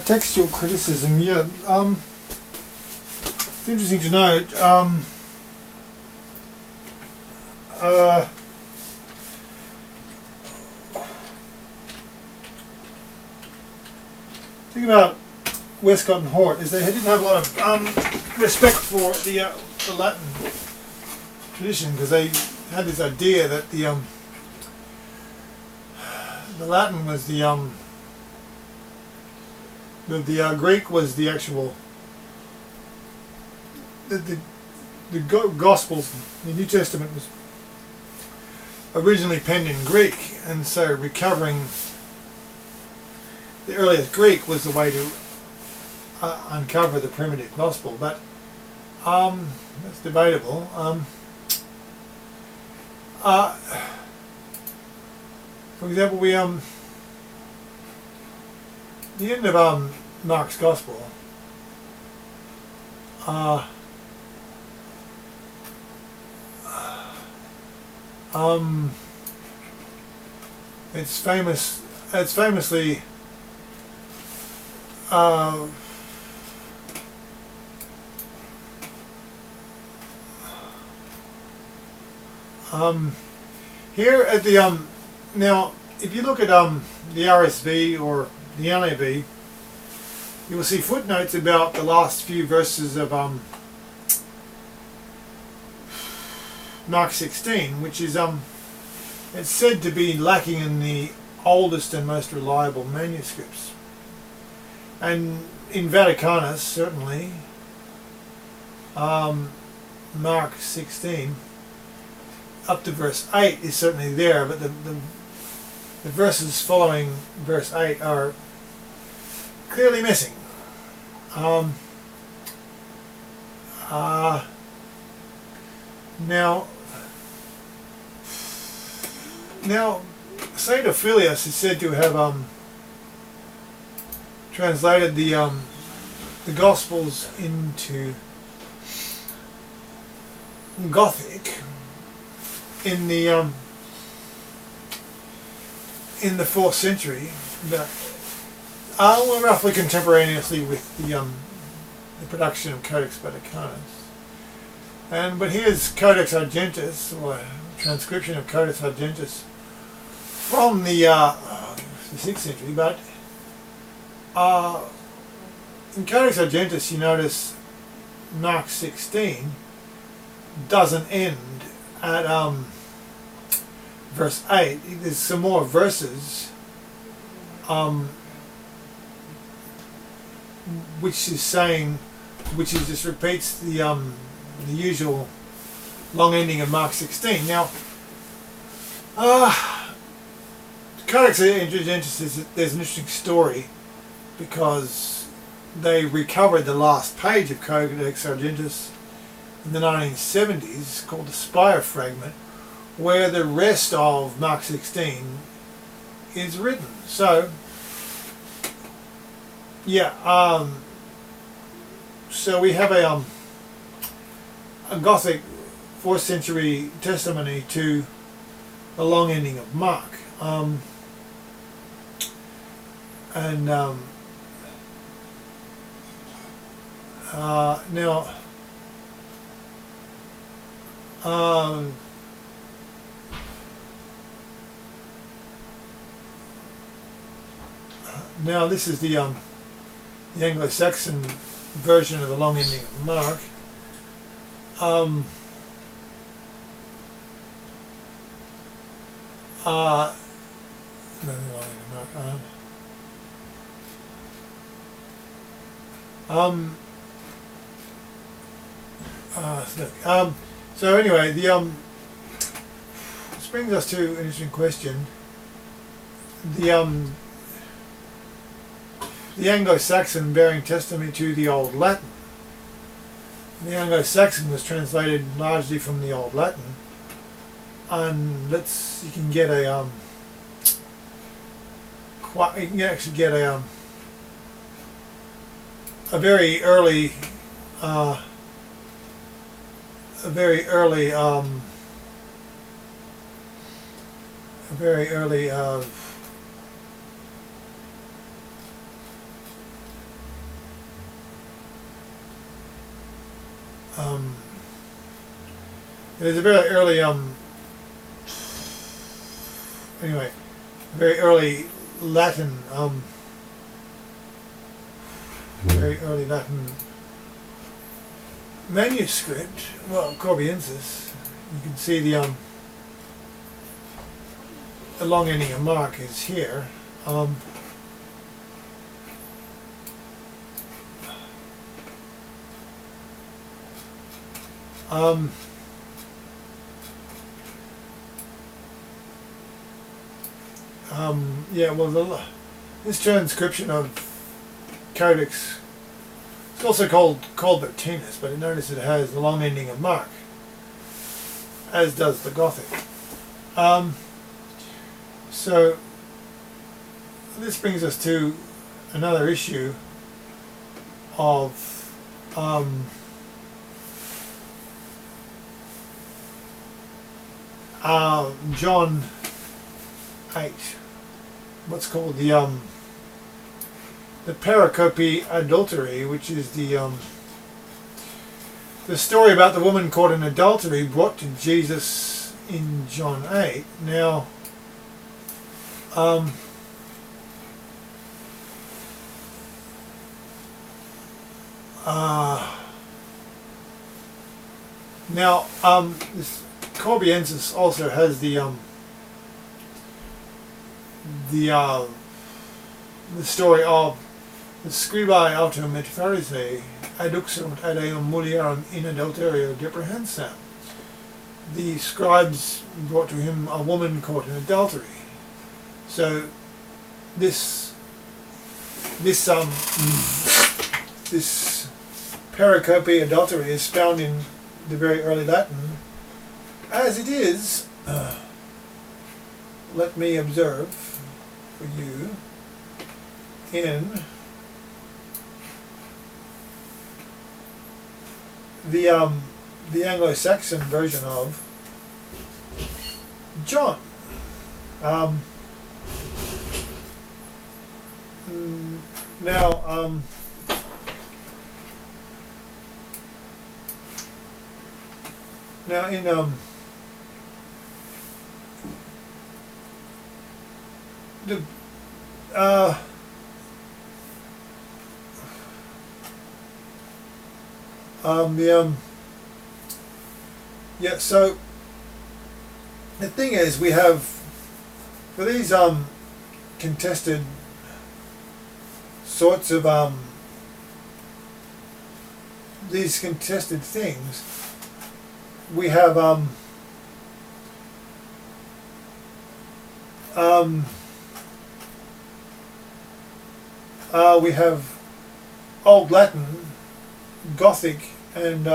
Textual criticism, yeah. It's interesting to note. Thing about Westcott and Hort is they didn't have a lot of respect for the Latin tradition, because they had this idea that the Latin was the Greek was the actual the Gospels, the New Testament was originally penned in Greek, and so recovering the earliest Greek was the way to uncover the primitive Gospel. But that's debatable. For example, we the end of Mark's Gospel, it's famously here at the now, if you look at the RSV or the NAB, you will see footnotes about the last few verses of Mark 16, which is it's said to be lacking in the oldest and most reliable manuscripts. And in Vaticanus, certainly, Mark 16 up to verse 8 is certainly there, but the verses following verse 8 are clearly missing. Now, Saint Ophelius is said to have translated the Gospels into Gothic in the 4th century, but roughly contemporaneously with the production of Codex Vaticanus. But here's Codex Argenteus, or a transcription of Codex Argenteus from the 6th century. But in Codex Argenteus, you notice Mark 16 doesn't end at verse 8. There's some more verses which just repeats the usual long ending of Mark 16. Now, Codex Argenteus, there's an interesting story, because they recovered the last page of Codex Argenteus in the 1970s, called the Spire Fragment, where the rest of Mark 16 is written. So, yeah, so we have a Gothic 4th century testimony to the long ending of Mark. Now this is the Anglo-Saxon version of the long ending of Mark. So anyway, this brings us to an interesting question. The Anglo-Saxon bearing testimony to the Old Latin. The Anglo-Saxon was translated largely from the Old Latin, and you can get a very early there's a very early anyway, very early Latin manuscript, well, Corbiensis. You can see the long ending of mark is here. Yeah, well, this transcription of codex, it's also called Colbertinus, but notice it has the long ending of mark, as does the Gothic. So this brings us to another issue of John 8, what's called the pericope adultery, which is the story about the woman caught in adultery brought to Jesus in John 8. Now, this Corbiensis also has the story of the scribae autem et Pharisee adduxerunt ad eum mulierum in adulterio deprehensam. The scribes brought to him a woman caught in adultery. So this pericope adultery is found in the very early Latin, as it is. Let me observe for you in the Anglo-Saxon version of John. Now, in yeah, so the thing is, we have, for these contested sorts of these contested things, we have Old Latin, Gothic, and